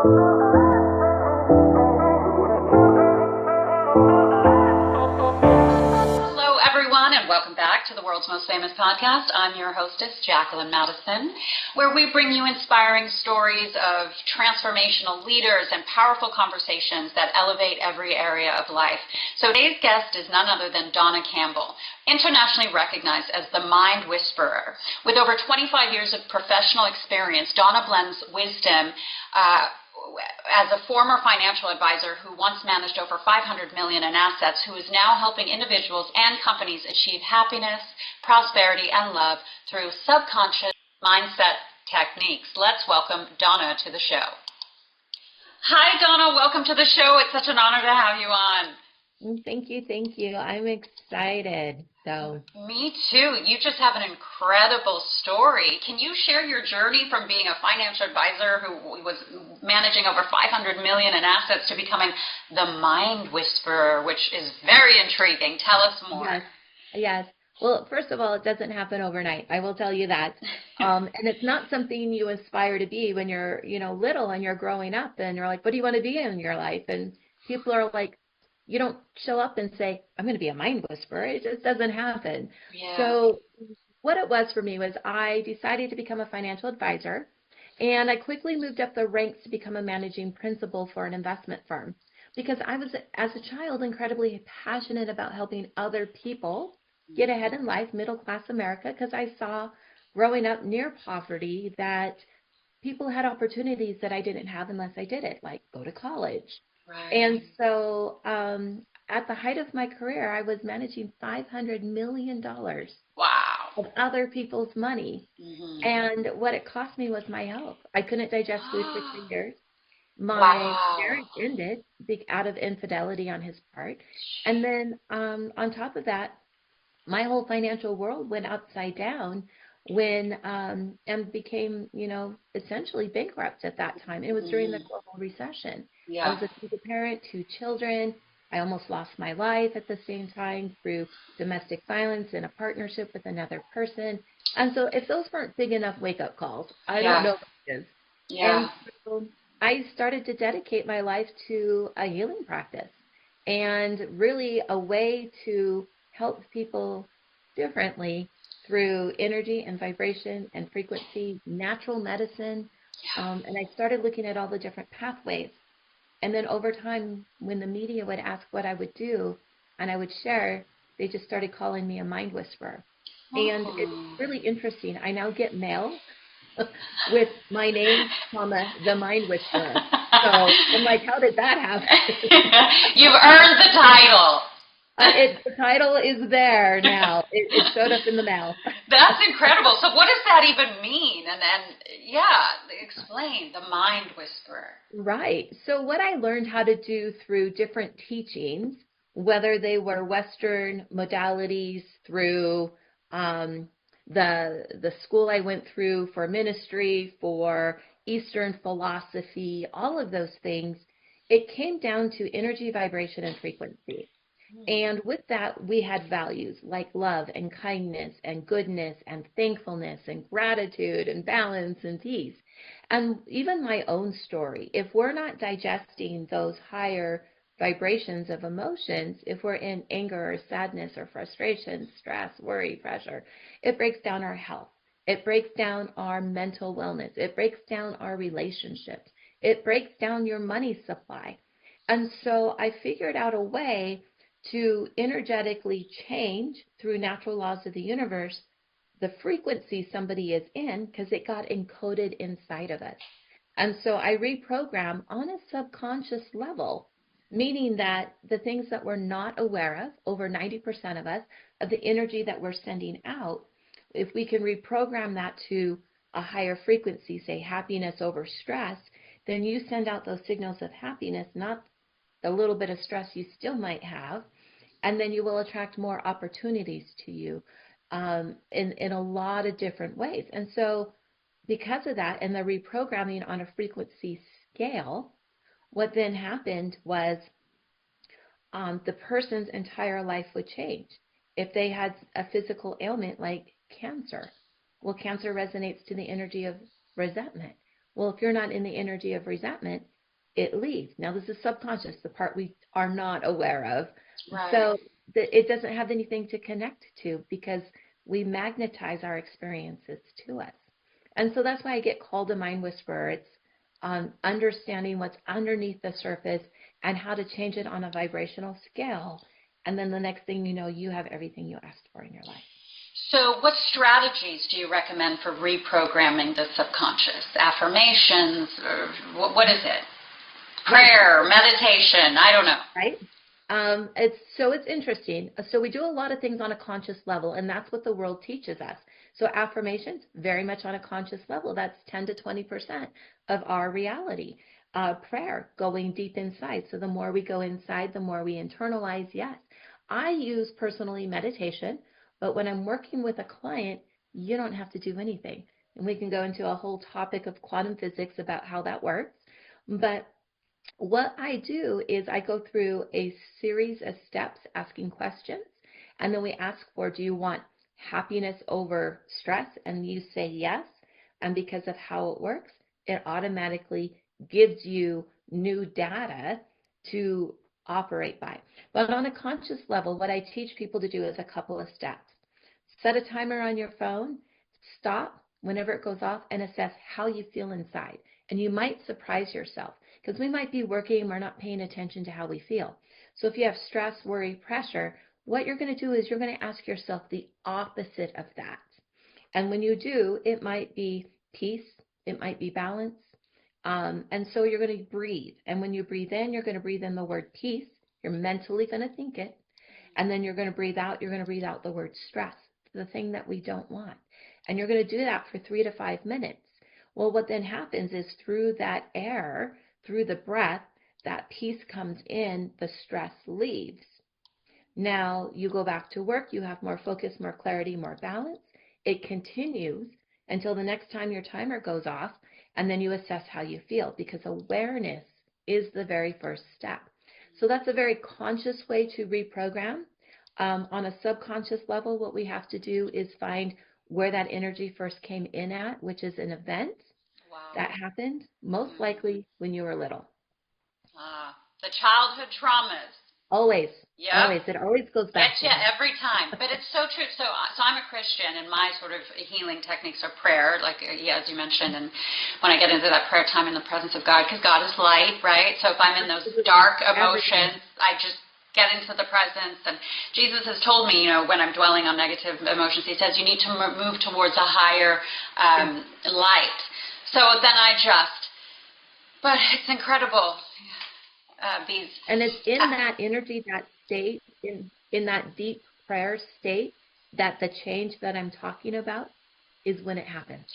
Hello, everyone, and welcome back to the world's most famous podcast. I'm your hostess, Jacqueline, Maddison, where we bring you inspiring stories of transformational leaders and powerful conversations that elevate every area of life. So today's guest is none other than Dawna Campbell, internationally recognized as the Mind Whisperer. With over 25 years of professional experience, Dawna blends wisdom as a former financial advisor who once managed over $500 million in assets, who is now helping individuals and companies achieve happiness, prosperity, and love through subconscious mindset techniques. Let's welcome Dawna to the show. Hi, Dawna. Welcome to the show. It's such an honor to have you on. Thank you. Thank you. I'm excited. Me too. You just have an incredible story. Can you share your journey from being a financial advisor who was managing over $500 million in assets to becoming the Mind Whisperer, which is very intriguing. Tell us more. Yes. Well, first of all, it doesn't happen overnight. I will tell you that. And it's not something you aspire to be when you're, little and you're growing up and you're like, what do you want to be in your life? And people are like, you don't show up and say, I'm going to be a mind whisperer. It just doesn't happen. Yeah. So what it was for me was I decided to become a financial advisor, and I quickly moved up the ranks to become a managing principal for an investment firm because I was, as a child, incredibly passionate about helping other people get ahead in life, middle-class America, because I saw growing up near poverty that people had opportunities that I didn't have unless I did it, like go to college. Right. And so at the height of my career, I was managing $500 million Wow. of other people's money. Mm-hmm. And what it cost me was my health. I couldn't digest food for 3 years. My Wow. marriage ended out of infidelity on his part. And then on top of that, my whole financial world went upside down when and became, essentially bankrupt at that time. It was during the global recession. Yeah. I was a single parent, 2 children. I almost lost my life at the same time through domestic violence in a partnership with another person. And so if those weren't big enough wake-up calls, I don't know what it is. Yeah. And so I started to dedicate my life to a healing practice and really a way to help people differently through energy and vibration and frequency, natural medicine. And I started looking at all the different pathways. And then over time, when the media would ask what I would do and I would share, they just started calling me a mind whisperer. And it's really interesting. I now get mail with my name, the mind whisperer. So I'm like, how did that happen? You've earned the title. The title is there now. It showed up in the mail. That's incredible. So what does that even mean? And explain the Mind Whisperer. Right. So what I learned how to do through different teachings, whether they were Western modalities, through the school I went through for ministry, for Eastern philosophy, all of those things, it came down to energy, vibration, and frequency. And with that, we had values like love and kindness and goodness and thankfulness and gratitude and balance and peace. And even my own story, if we're not digesting those higher vibrations of emotions, if we're in anger or sadness or frustration, stress, worry, pressure, it breaks down our health. It breaks down our mental wellness. It breaks down our relationships. It breaks down your money supply. And so I figured out a way to energetically change through natural laws of the universe the frequency somebody is in, because it got encoded inside of us. And so I reprogram on a subconscious level, meaning that the things that we're not aware of, over 90% of us, of the energy that we're sending out, if we can reprogram that to a higher frequency, say happiness over stress, then you send out those signals of happiness, not the little bit of stress you still might have, and then you will attract more opportunities to you in a lot of different ways. And so because of that and the reprogramming on a frequency scale, what then happened was the person's entire life would change. If they had a physical ailment like cancer, well, cancer resonates to the energy of resentment. Well, if you're not in the energy of resentment, it leaves. Now, this is subconscious, the part we are not aware of. Right. So it doesn't have anything to connect to because we magnetize our experiences to us. And so that's why I get called a mind whisperer. It's understanding what's underneath the surface and how to change it on a vibrational scale. And then the next thing you know, you have everything you asked for in your life. So what strategies do you recommend for reprogramming the subconscious? Affirmations, or what is it? Prayer, meditation, I don't know. Right? It's interesting. So we do a lot of things on a conscious level, and that's what the world teaches us. So affirmations, very much on a conscious level. That's 10 to 20% of our reality. Prayer, going deep inside. So the more we go inside, the more we internalize. Yes, I use personally meditation, but when I'm working with a client, you don't have to do anything. And we can go into a whole topic of quantum physics about how that works. But what I do is I go through a series of steps asking questions, and then we ask for, do you want happiness over stress? And you say yes. And because of how it works, it automatically gives you new data to operate by. But on a conscious level, what I teach people to do is a couple of steps. Set a timer on your phone, stop whenever it goes off, and assess how you feel inside. And you might surprise yourself because we might be working, we're not paying attention to how we feel. So if you have stress, worry, pressure, what you're going to do is you're going to ask yourself the opposite of that. And when you do, it might be peace, it might be balance. And so you're going to breathe. And when you breathe in, you're going to breathe in the word peace. You're mentally going to think it. And then you're going to breathe out the word stress, the thing that we don't want. And you're going to do that for 3 to 5 minutes. Well, what then happens is through that air, through the breath, that peace comes in, the stress leaves. Now you go back to work, you have more focus, more clarity, more balance. It continues until the next time your timer goes off, and then you assess how you feel, because awareness is the very first step. So that's a very conscious way to reprogram. On a subconscious level, what we have to do is find where that energy first came in at, which is an event that happened, most likely when you were little. The childhood traumas. Always. Yep. Always. It always goes back to every time. But it's so true. So I'm a Christian, and my sort of healing techniques are prayer, like as you mentioned, and when I get into that prayer time in the presence of God, because God is light, right? So if I'm in those dark emotions, I just get into the presence. And Jesus has told me, when I'm dwelling on negative emotions, he says you need to move towards a higher light. So then but it's incredible. And it's in that energy, that state, in that deep prayer state, that the change that I'm talking about is when it happens.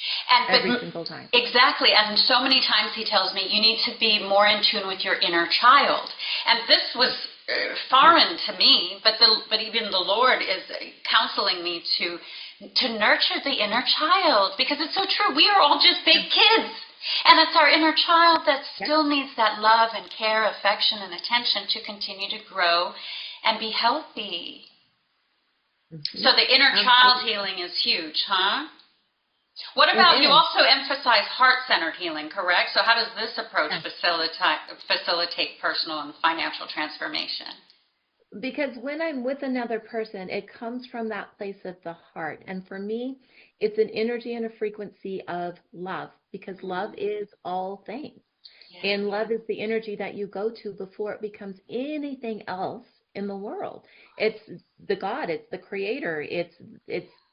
Every single time. Exactly. And so many times he tells me you need to be more in tune with your inner child. And this was foreign to me, but even the Lord is counseling me to nurture the inner child, because it's so true. We are all just big kids. And it's our inner child that still needs that love and care, affection, and attention to continue to grow and be healthy. Mm-hmm. So the inner child healing is huge, huh? What about, you also emphasize heart-centered healing, correct? So how does this approach facilitate personal and financial transformation? Because when I'm with another person, it comes from that place of the heart. And for me, it's an energy and a frequency of love, because love is all things. Yeah. And love is the energy that you go to before it becomes anything else in the world. It's the God, it's the creator, it's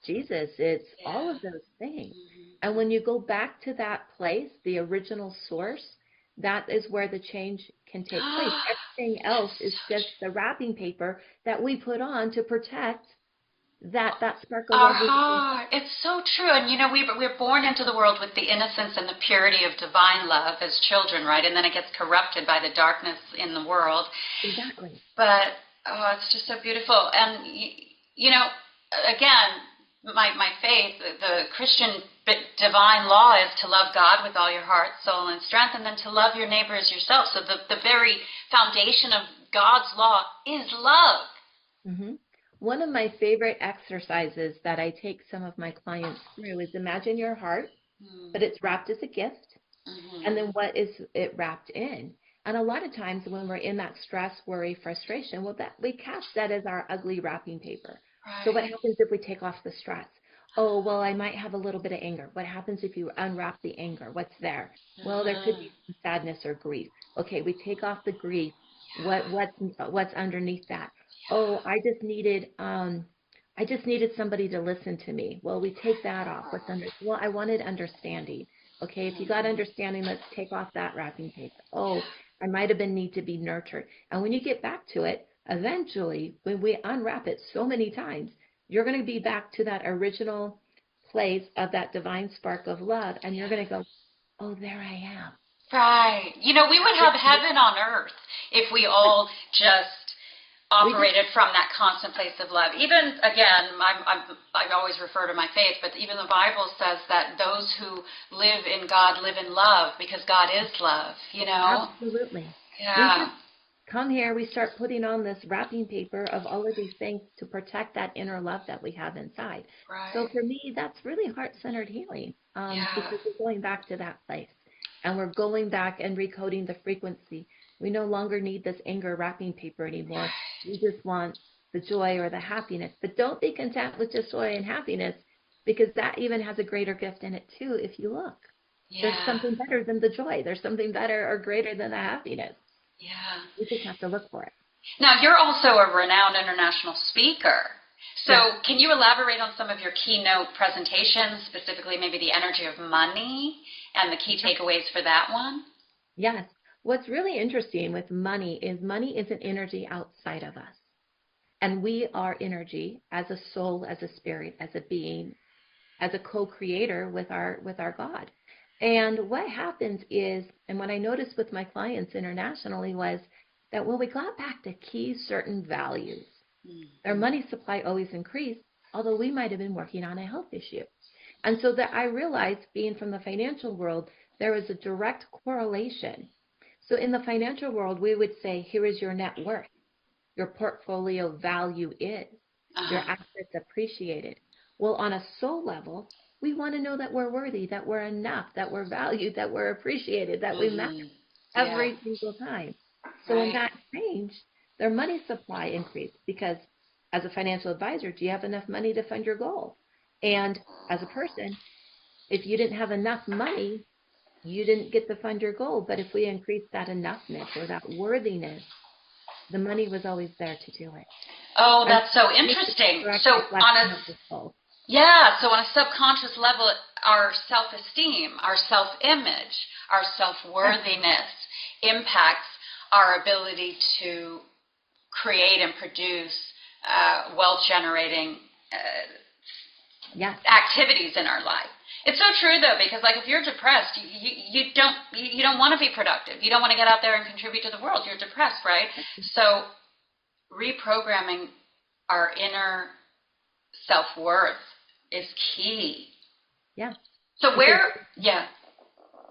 Jesus, it's all of those things. Mm-hmm. And when you go back to that place, the original source, that is where the change can take place. Everything else is just the wrapping paper that we put on to protect that spark of our heart. It's so true. And we're born into the world with the innocence and the purity of divine love as children, right? And then it gets corrupted by the darkness in the world. Exactly. But it's just so beautiful. And again, my faith, the Christian divine law is to love God with all your heart, soul, and strength, and then to love your neighbor as yourself. So the very foundation of God's law is love. Mm-hmm. One of my favorite exercises that I take some of my clients through is imagine your heart, but it's wrapped as a gift. Mm-hmm. And then what is it wrapped in? And a lot of times when we're in that stress, worry, frustration, well, that we cast that as our ugly wrapping paper. So what Right. happens if we take off the stress? Oh, well, I might have a little bit of anger. What happens if you unwrap the anger? What's there? Well, there could Mhm. be some sadness or grief. Okay, we take off the grief. What's underneath that? Oh, I just needed somebody to listen to me. Well, we take that off. What's under? Well, I wanted understanding. Okay, if you got Mhm. understanding, let's take off that wrapping paper. Oh, I might have been need to be nurtured. And when you get back to it, eventually, when we unwrap it so many times, you're going to be back to that original place of that divine spark of love, and you're going to go, oh, there I am. Right. We would have heaven on earth if we all just We just, operated from that constant place of love. Even, again, I always refer to my faith, but even the Bible says that those who live in God live in love because God is love. absolutely. We Yeah. just come here, we start putting on this wrapping paper of all of these things to protect that inner love that we have inside. So Right. for me, that's really heart-centered healing, Yeah. because we're going back to that place and we're going back and recoding the frequency. We no longer need this anger wrapping paper anymore. We just want the joy or the happiness. But don't be content with just joy and happiness, because that even has a greater gift in it too if you look. There's Yeah. something better than the joy. There's something better or greater than the happiness. Yeah. We just have to look for it. Now, you're also a renowned international speaker. Yes, So, can you elaborate on some of your keynote presentations, specifically maybe the energy of money and the key takeaways for that one? yes. What's really interesting with money is an energy outside of us. And we are energy as a soul, as a spirit, as a being, as a co-creator with our God. And what happens is, and what I noticed with my clients internationally was that when we got back to key certain values, their money supply always increased, although we might have been working on a health issue. And so that I realized, being from the financial world, there was a direct correlation. So in the financial world, we would say, here is your net worth. Your portfolio value is. Your Uh-huh. assets appreciated. Well, on a soul level, we want to know that we're worthy, that we're enough, that we're valued, that we're appreciated, that we matter Mm-hmm. Yeah. every single time. So when Right. that changed, their money supply increased because as a financial advisor, do you have enough money to fund your goal? And as a person, if you didn't have enough money, you didn't get to fund your goal. But if we increased that enoughness or that worthiness, the money was always there to do it. Oh, And that's so it's a interesting. direct So reflection of the soul. so on a subconscious level, our self-esteem, our self-image, our Yes, self-worthiness impacts our ability to create and produce wealth-generating yes, activities in our life. It's so true though, because like if you're depressed, you don't want to be productive. You don't want to get out there and contribute to the world. You're depressed, right? So reprogramming our inner self-worth is key. yeah. So Because yeah,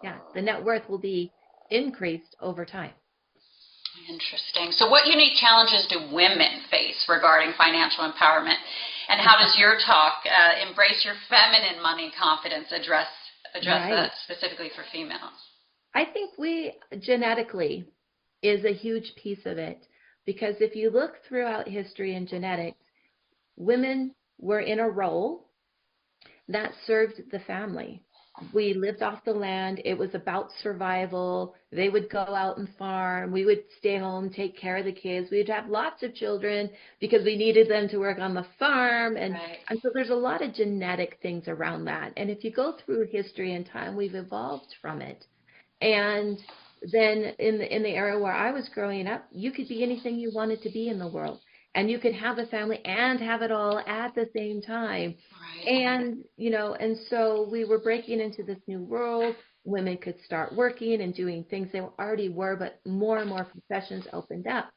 yeah, the net worth will be increased over time. interesting. So what unique challenges do women face regarding financial empowerment? And how does your talk, Embrace Your Feminine Money Confidence, address that Right. specifically for females? I think we genetically is a huge piece of it, because if you look throughout history and genetics, women were in a role that served the family. We lived off the land. It was about survival. They would go out and farm. We would stay home, take care of the kids. We'd have lots of children because we needed them to work on the farm. Right. And so there's a lot of genetic things around that. And if you go through history and time, we've evolved from it. And then in the era where I was growing up, you could be anything you wanted to be in the world. And you could have a family and have it all at the same time. Right. And so we were breaking into this new world. Women could start working and doing things they already were, but more and more professions opened up.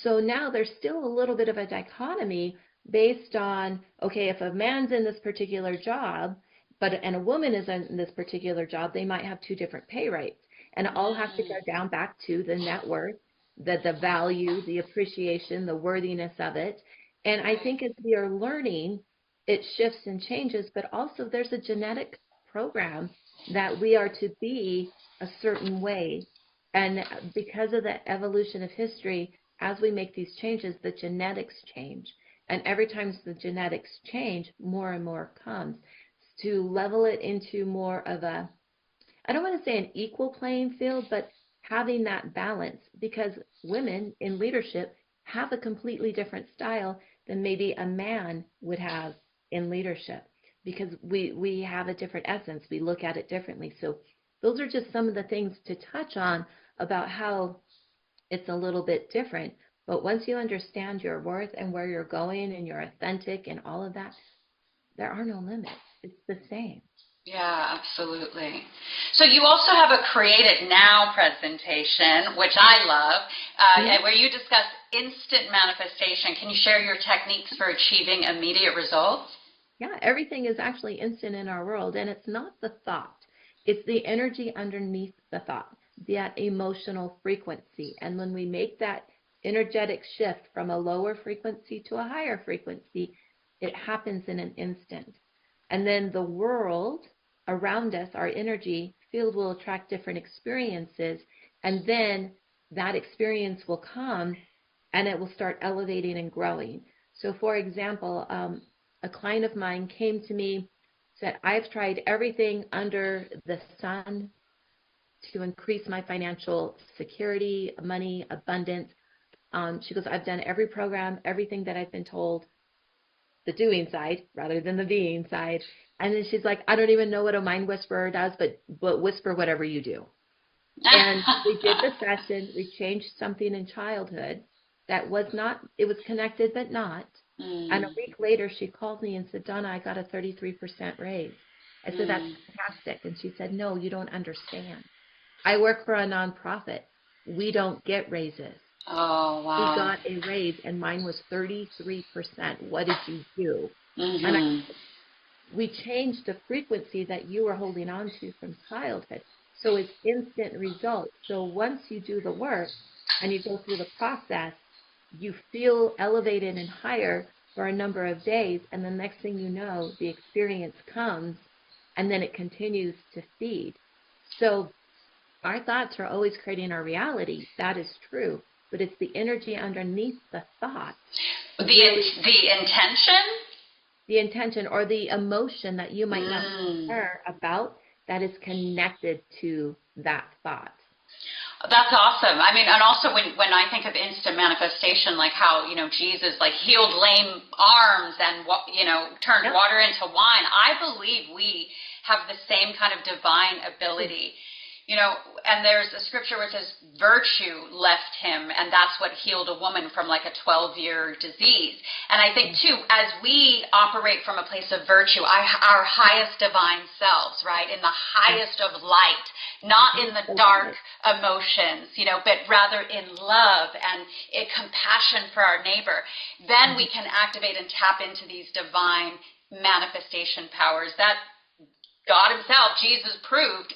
So now there's still a little bit of a dichotomy based on, okay, if a man's in this particular job, and a woman is in this particular job, they might have two different pay rates. And it all has to go down back to the net worth, the value, the appreciation, the worthiness of it. And I Right. think as we are learning, it shifts and changes, but also there's a genetic program that we are to be a certain way And because of the evolution of history, as we make these changes, the genetics change. And every time the genetics change, more and more comes to level it into more of a, I don't want to say an equal playing field, but having that balance, because women in leadership have a completely different style than maybe a man would have in leadership, because we have a different essence. We look at it differently. So those are just some of the things to touch on about how it's a little bit different. But once you understand your worth and where you're going and you're authentic and all of that, there are no limits. It's the same. Yeah, absolutely. So you also have a Create It Now presentation, which I love, where you discuss instant manifestation. Can you share your techniques for achieving immediate results? Yeah, everything is actually instant in our world, and it's not the thought. It's the energy underneath the thought, that emotional frequency. And when we make that energetic shift from a lower frequency to a higher frequency, it happens in an instant. And then the world around us, our energy field, will attract different experiences. And then that experience will come and it will start elevating and growing. So for example, a client of mine came to me, said, I've tried everything under the sun to increase my financial security, money, abundance. She goes, I've done every program, everything that I've been told, the doing side rather than the being side. And then she's like, I don't even know what a mind whisperer does, but whisper whatever you do. And we did the session. We changed something in childhood that was not, it was connected, but not. And a week later, she called me and said, Dawna, I got a 33% raise. I said, that's fantastic. And she said, no, you don't understand. I work for a nonprofit. We don't get raises. Oh, wow. We got a raise, and mine was 33%. What did you do? And we changed the frequency that you were holding on to from childhood. So it's instant results. So once you do the work and you go through the process, you feel elevated and higher for a number of days. And the next thing you know, the experience comes, and then it continues to feed. So our thoughts are always creating our reality. That is true. But it's the energy underneath the thought. The intention? The intention or the emotion that you might not care about that is connected to that thought. That's awesome. I mean, and also when I think of instant manifestation, like how, Jesus like healed lame arms and, turned water into wine, I believe we have the same kind of divine ability. And there's a scripture where it says virtue left him, and that's what healed a woman from like a 12-year disease. And I think, too, as we operate from a place of virtue, our highest divine selves, right, in the highest of light, not in the dark emotions, but rather in love and compassion for our neighbor, then we can activate and tap into these divine manifestation powers that God himself, Jesus, proved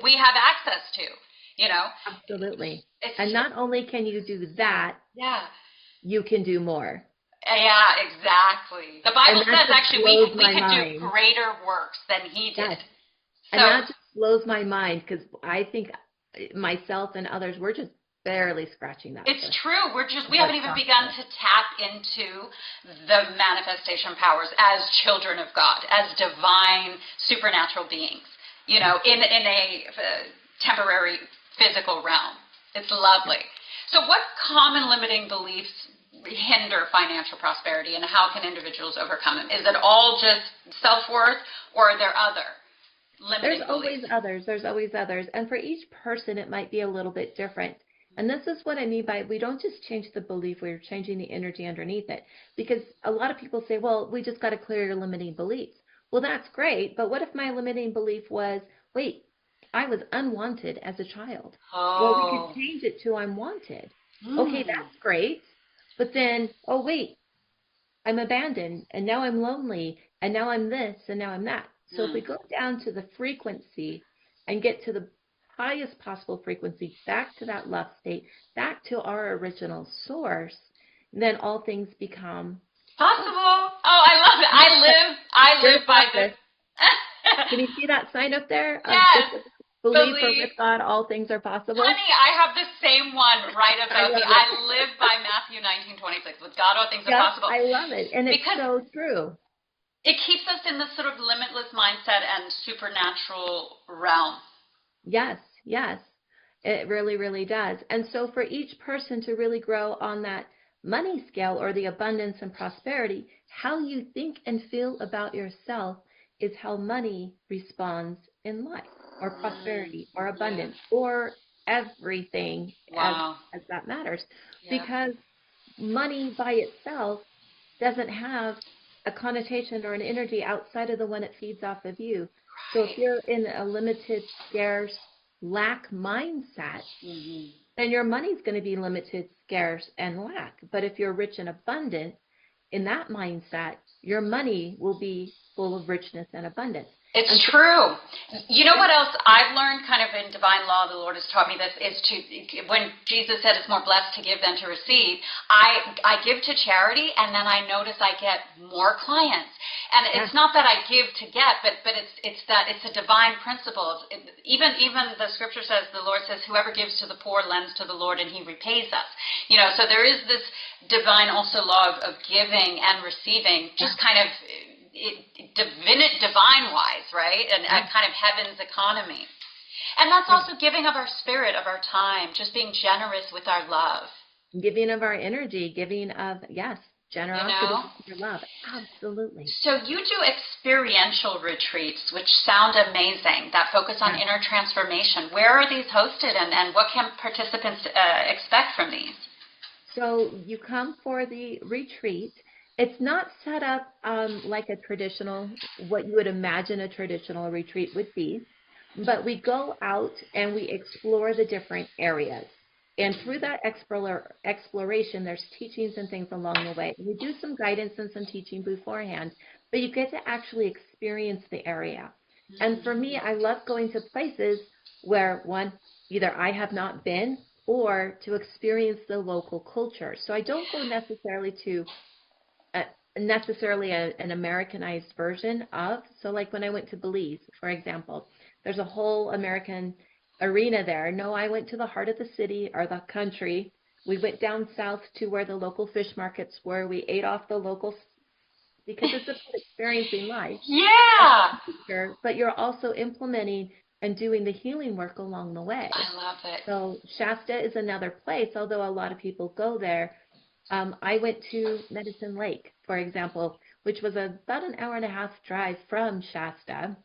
we have access to, Absolutely. And not only can you do that, you can do more. Yeah, exactly. The Bible says actually we can do greater works than he did. Yes. And that just blows my mind, because I think myself and others, we're just barely scratching that. It's true. We haven't even begun to tap into the manifestation powers as children of God, as divine supernatural beings, in a temporary physical realm. It's lovely. So what common limiting beliefs hinder financial prosperity, and how can individuals overcome them? Is it all just self-worth, or are there other limiting beliefs? There's always others. And for each person, it might be a little bit different. And this is what I mean by we don't just change the belief, we're changing the energy underneath it. Because a lot of people say, well, we just got to clear your limiting beliefs. Well, that's great. But what if my limiting belief was, wait, I was unwanted as a child? Well, we could change it to I'm wanted. Okay, that's great. But then, oh, wait, I'm abandoned, and now I'm lonely, and now I'm this, and now I'm that. So if we go down to the frequency and get to the highest possible frequency, back to that love state, back to our original source, then all things become possible. Oh, I love it. I live by this. Can you see that sign up there? Yes. Believe for with God all things are possible. Honey, I have the same one right about me. I live by Matthew 19:26. With God, all things are possible. I love it. And it's so true. It keeps us in this sort of limitless mindset and supernatural realm. Yes, yes. It really, really does. And so for each person to really grow on that money scale or the abundance and prosperity, how you think and feel about yourself is how money responds in life, or prosperity, or abundance, or everything as that matters. Because money by itself doesn't have a connotation or an energy outside of the one it feeds off of you. So if you're in a limited, scarce, lack mindset, then your money's going to be limited, scarce, and lack. But if you're rich and abundant in that mindset, your money will be full of richness and abundance. It's true. You know what else I've learned kind of in divine law, the Lord has taught me this, is when Jesus said it's more blessed to give than to receive, I give to charity, and then I notice I get more clients. And it's not that I give to get, but it's that it's a divine principle. Even the scripture says, the Lord says, whoever gives to the poor lends to the Lord, and he repays us. So there is this divine also law of giving and receiving, just kind of divine wise, right? And kind of heaven's economy. And that's also giving of our spirit, of our time, just being generous with our love. Giving of our energy, giving of, generosity with your love. Absolutely. So you do experiential retreats, which sound amazing, that focus on inner transformation. Where are these hosted, and what can participants expect from these? So you come for the retreat. It's not set up like a traditional, what you would imagine a traditional retreat would be, but we go out and we explore the different areas. And through that exploration, there's teachings and things along the way. We do some guidance and some teaching beforehand, but you get to actually experience the area. And for me, I love going to places where, one, either I have not been or to experience the local culture. So I don't go necessarily to an Americanized version of. So like when I went to Belize, for example, there's a whole American arena there. No, I went to the heart of the city or the country. We went down south to where the local fish markets were. We ate off the locals because it's about experiencing life. Yeah. But you're also implementing and doing the healing work along the way. I love it. So Shasta is another place, although a lot of people go there. I went to Maddison Lake, for example, which was about an hour and a half drive from Shasta.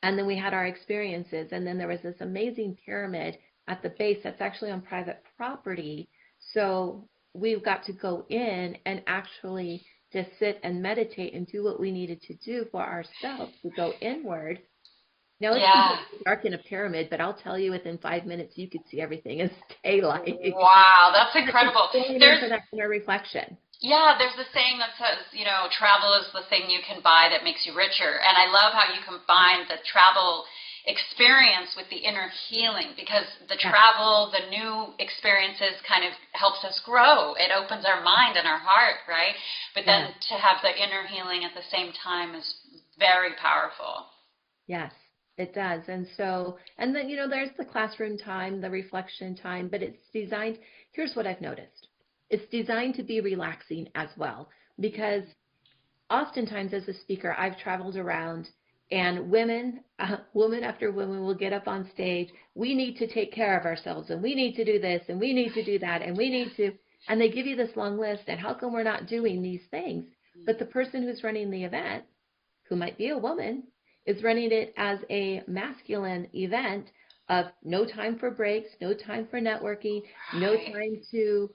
And then we had our experiences. And then there was this amazing pyramid at the base that's actually on private property. So we got to go in and actually just sit and meditate and do what we needed to do for ourselves to go inward. Now, it's dark in a pyramid, but I'll tell you within 5 minutes you could see everything as daylight. Wow, that's incredible. There's that inner reflection. Yeah, there's a saying that says, travel is the thing you can buy that makes you richer. And I love how you combine the travel experience with the inner healing, because the travel, the new experiences kind of helps us grow. It opens our mind and our heart, right? But then to have the inner healing at the same time is very powerful. Yes. It does. And so, and then, there's the classroom time, the reflection time, but it's designed, here's what I've noticed. It's designed to be relaxing as well, because oftentimes as a speaker, I've traveled around and women after women will get up on stage. We need to take care of ourselves, and we need to do this, and we need to do that, and we need to, and they give you this long list, and how come we're not doing these things? But the person who's running the event, who might be a woman, is running it as a masculine event of no time for breaks, no time for networking, no time to,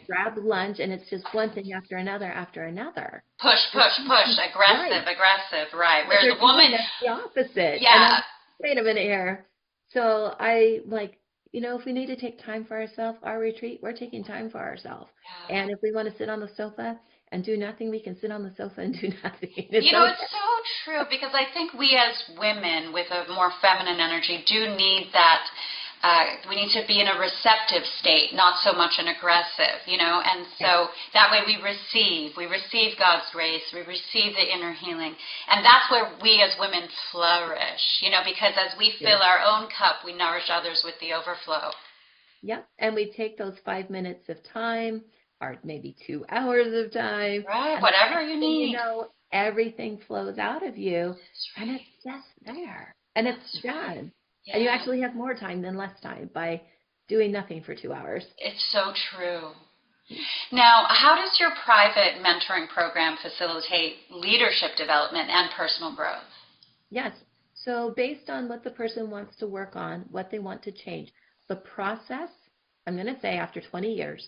grab lunch, and it's just one thing after another after another. Push, aggressive, right. Where the woman... That's the opposite. Yeah. Wait a minute here. So I, if we need to take time for ourselves, our retreat, we're taking time for ourselves. Yeah. And if we want to sit on the sofa and do nothing, we can sit on the sofa and do nothing. It's so true, because I think we as women with a more feminine energy do need that We need to be in a receptive state, not so much an aggressive, and so that way we receive God's grace, we receive the inner healing, and that's where we as women flourish, because as we fill our own cup, we nourish others with the overflow. Yep, and we take those 5 minutes of time, or maybe 2 hours of time. Right, whatever you need. Everything flows out of you, and it's just there, and it's done. Yeah. And you actually have more time than less time by doing nothing for 2 hours. It's so true. Now, how does your private mentoring program facilitate leadership development and personal growth? Yes. So based on what the person wants to work on, what they want to change, the process, I'm going to say after 20 years,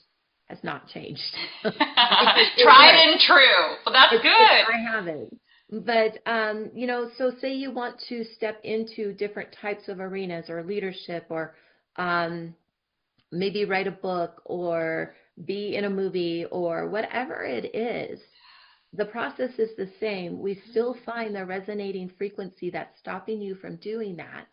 has not changed. Tried and true. Well, that's good. I haven't. But, so say you want to step into different types of arenas or leadership, or maybe write a book or be in a movie or whatever it is, the process is the same. We still find the resonating frequency that's stopping you from doing that.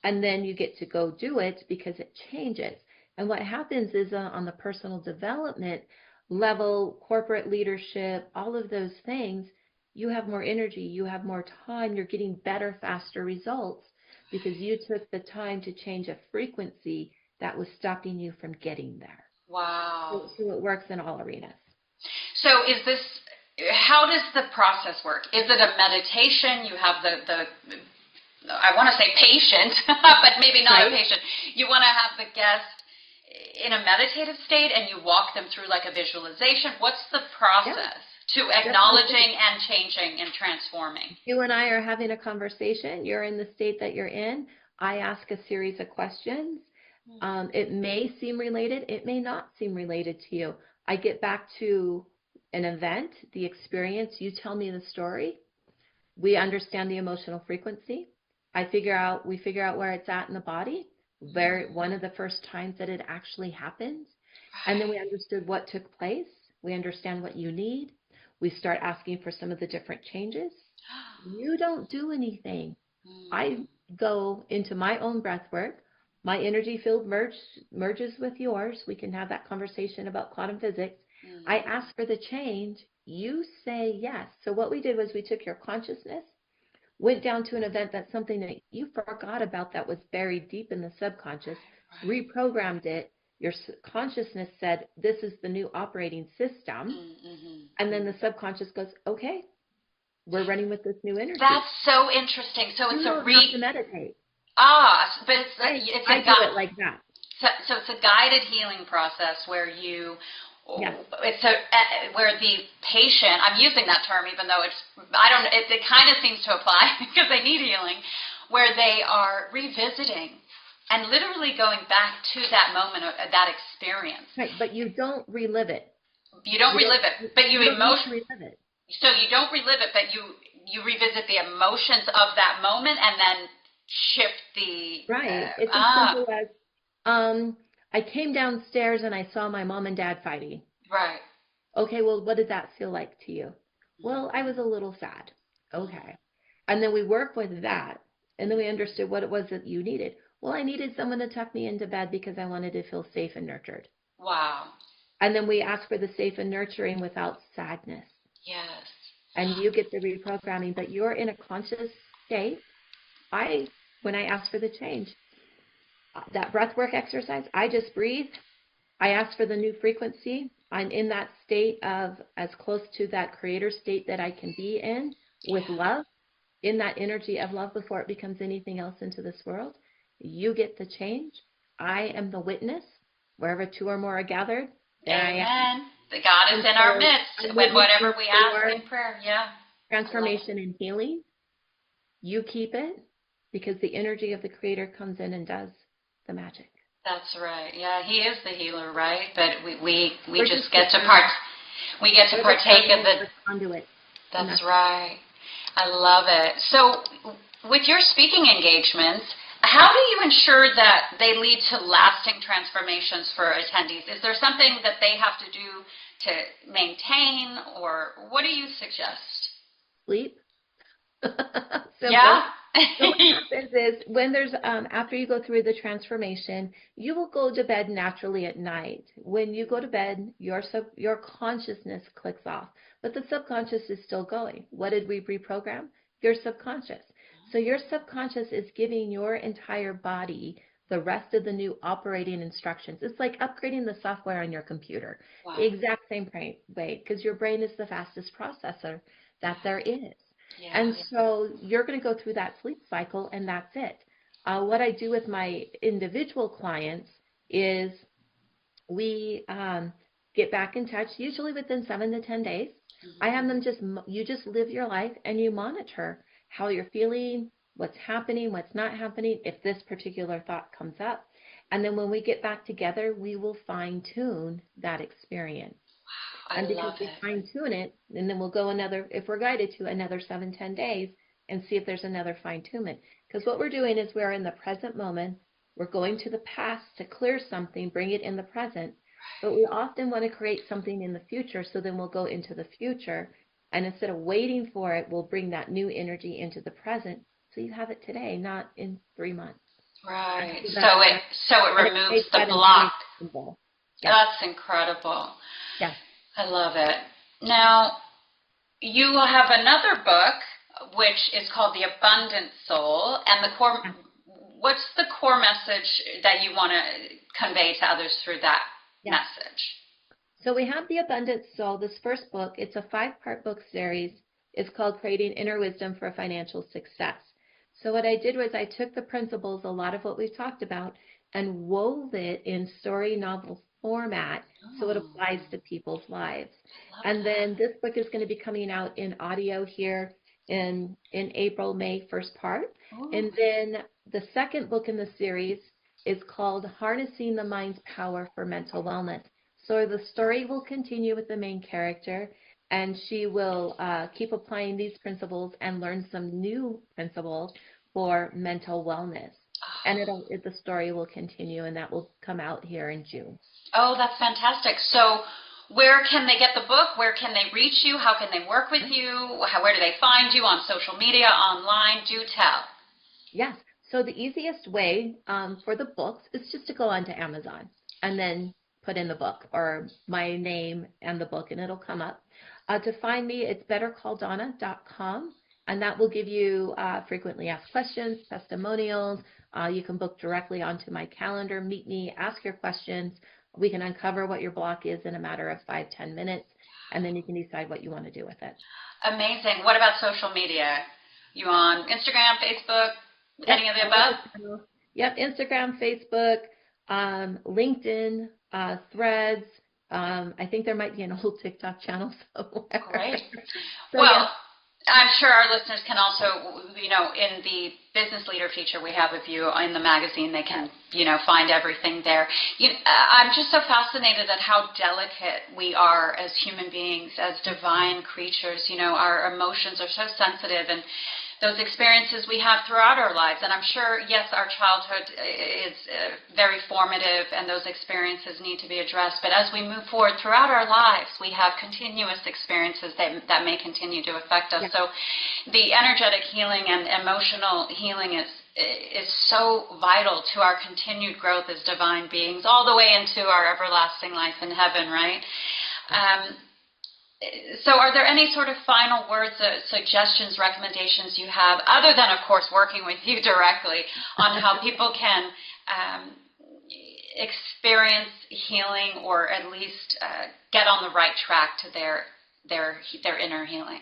And then you get to go do it because it changes. And what happens is on the personal development level, corporate leadership, all of those things, you have more energy, you have more time, you're getting better, faster results because you took the time to change a frequency that was stopping you from getting there. Wow. So it works in all arenas. So how does the process work? Is it a meditation? You have I want to say patient, but maybe not a patient. You want to have the guest in a meditative state and you walk them through like a visualization. What's the process to acknowledging and changing and transforming? You and I are having a conversation. You're in the state that you're in. I ask a series of questions. It may seem related. It may not seem related to you. I get back to an event, the experience. You tell me the story. We understand the emotional frequency. We figure out where it's at in the body, one of the first times that it actually happened. And then we understood what took place. We understand what you need. We start asking for some of the different changes. You don't do anything. I go into my own breath work. My energy field merges with yours. We can have that conversation about quantum physics. I ask for the change. You say yes. So what we did was we took your consciousness, went down to an event that's something that you forgot about that was buried deep in the subconscious, reprogrammed it. Your consciousness said, this is the new operating system. And then the subconscious goes, okay, we're running with this new energy. That's so interesting. So it's have to meditate. But it's I do it like that. So it's a guided healing process where you... Yes. Where the patient, I'm using that term even though it kind of seems to apply because they need healing, where they are revisiting and literally going back to that moment, that experience. Right, but you don't relive it. You don't relive it, but you emotionally relive it. So you don't relive it, but you revisit the emotions of that moment and then shift the... Right. It's as simple as... I came downstairs and I saw my mom and dad fighting. Right. Okay, well, what did that feel like to you? Well, I was a little sad. Okay. And then we work with that. And then we understood what it was that you needed. Well, I needed someone to tuck me into bed because I wanted to feel safe and nurtured. Wow. And then we ask for the safe and nurturing without sadness. Yes. And you get the reprogramming, but you're in a conscious state. When I ask for the change, that breath work exercise, I just breathe. I ask for the new frequency. I'm in that state of as close to that creator state that I can be in with love, in that energy of love before it becomes anything else into this world. You get the change. I am the witness. Wherever 2 or more are gathered, there I am. The God is in our midst with whatever we ask in prayer. Yeah. Transformation and healing. You keep it because the energy of the creator comes in and does the magic. That's right. Yeah, he is the healer, right? But we just get to partake of the conduit. That's right. I love it. So with your speaking engagements, how do you ensure that they lead to lasting transformations for attendees? Is there something that they have to do to maintain, or what do you suggest? Sleep. Yeah. So what happens is when there's after you go through the transformation, you will go to bed naturally at night. When you go to bed, your consciousness clicks off, but the subconscious is still going. What did we reprogram? Your subconscious. So your subconscious is giving your entire body the rest of the new operating instructions. It's like upgrading the software on your computer. Wow. The exact same way, because your brain is the fastest processor that there is. Yeah. And so you're going to go through that sleep cycle, and that's it. What I do with my individual clients is we get back in touch, usually within 7 to 10 days. Mm-hmm. I have them you just live your life and you monitor how you're feeling, what's happening, what's not happening, if this particular thought comes up. And then when we get back together, we will fine tune that experience. And because we fine tune it, and then we'll go if we're guided to another 7, 10 days and see if there's another fine tunement. Because what we're doing is we're in the present moment. We're going to the past to clear something, bring it in the present. But we often want to create something in the future. So then we'll go into the future. And instead of waiting for it, we'll bring that new energy into the present. So you have it today, not in 3 months. Right. So it removes the block. Yeah. That's incredible. Yeah. I love it. Now, you have another book, which is called The Abundant Soul, and what's the core message that you want to convey to others through that message? So we have The Abundant Soul. This first book, it's a 5-part book series. It's called Creating Inner Wisdom for Financial Success. So what I did was I took the principles, a lot of what we've talked about, and wove it in story novel format so it applies to people's lives. And then this book is going to be coming out in audio here in April, May, first part. And then the second book in the series is called Harnessing the Mind's Power for Mental Wellness. So the story will continue with the main character, and she will keep applying these principles and learn some new principles for mental wellness. And the story will continue, and that will come out here in June. Oh, that's fantastic. So where can they get the book? Where can they reach you? How can they work with you? Where do they find you? On social media, online? Do tell. Yes. So the easiest way for the books is just to go onto Amazon and then put in the book or my name and the book, and it'll come up. To find me, it's bettercalldawna.com, and that will give you frequently asked questions, testimonials. You can book directly onto my calendar, meet me, ask your questions. We can uncover what your block is in a matter of 5-10 minutes, and then you can decide what you want to do with it. Amazing. What about social media? You on Instagram, Facebook, any of the above? Yep, Instagram, Facebook, LinkedIn, Threads. I think there might be an old TikTok channel somewhere. Great. So, well, I'm sure our listeners can also, in the business leader feature we have of you in the magazine, they can, find everything there. I'm just so fascinated at how delicate we are as human beings, as divine creatures. Our emotions are so sensitive, and those experiences we have throughout our lives. And I'm sure, yes, our childhood is very formative, and those experiences need to be addressed. But as we move forward throughout our lives, we have continuous experiences that may continue to affect us. Yeah. So the energetic healing and emotional healing is so vital to our continued growth as divine beings, all the way into our everlasting life in heaven, right? So are there any sort of final words, suggestions, recommendations you have, other than, of course, working with you directly, on how people can experience healing, or at least get on the right track to their inner healing?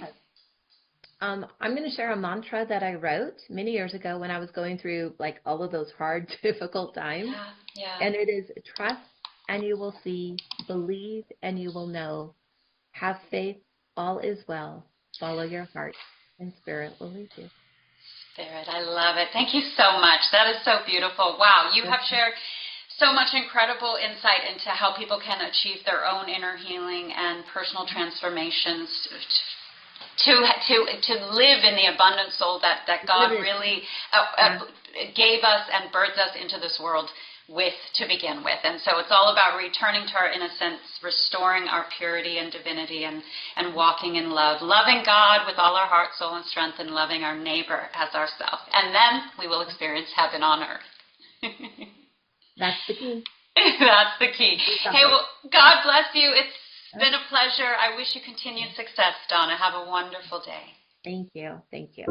I'm going to share a mantra that I wrote many years ago when I was going through all of those hard, difficult times. Yeah. And it is: trust and you will see, believe and you will know. Have faith, all is well. Follow your heart, and spirit will lead you. Spirit, I love it. Thank you so much. That is so beautiful. Wow, you have shared so much incredible insight into how people can achieve their own inner healing and personal transformations to live in the abundant soul that God really gave us and birthed us into this world with to begin with. And so it's all about returning to our innocence, restoring our purity and divinity, and walking in love, loving God with all our heart, soul, and strength, and loving our neighbor as ourselves. And then we will experience heaven on earth. That's the key. That's the key. Hey, well, God bless you. It's been a pleasure. I wish you continued success, Dawna. Have a wonderful day. Thank you. Thank you.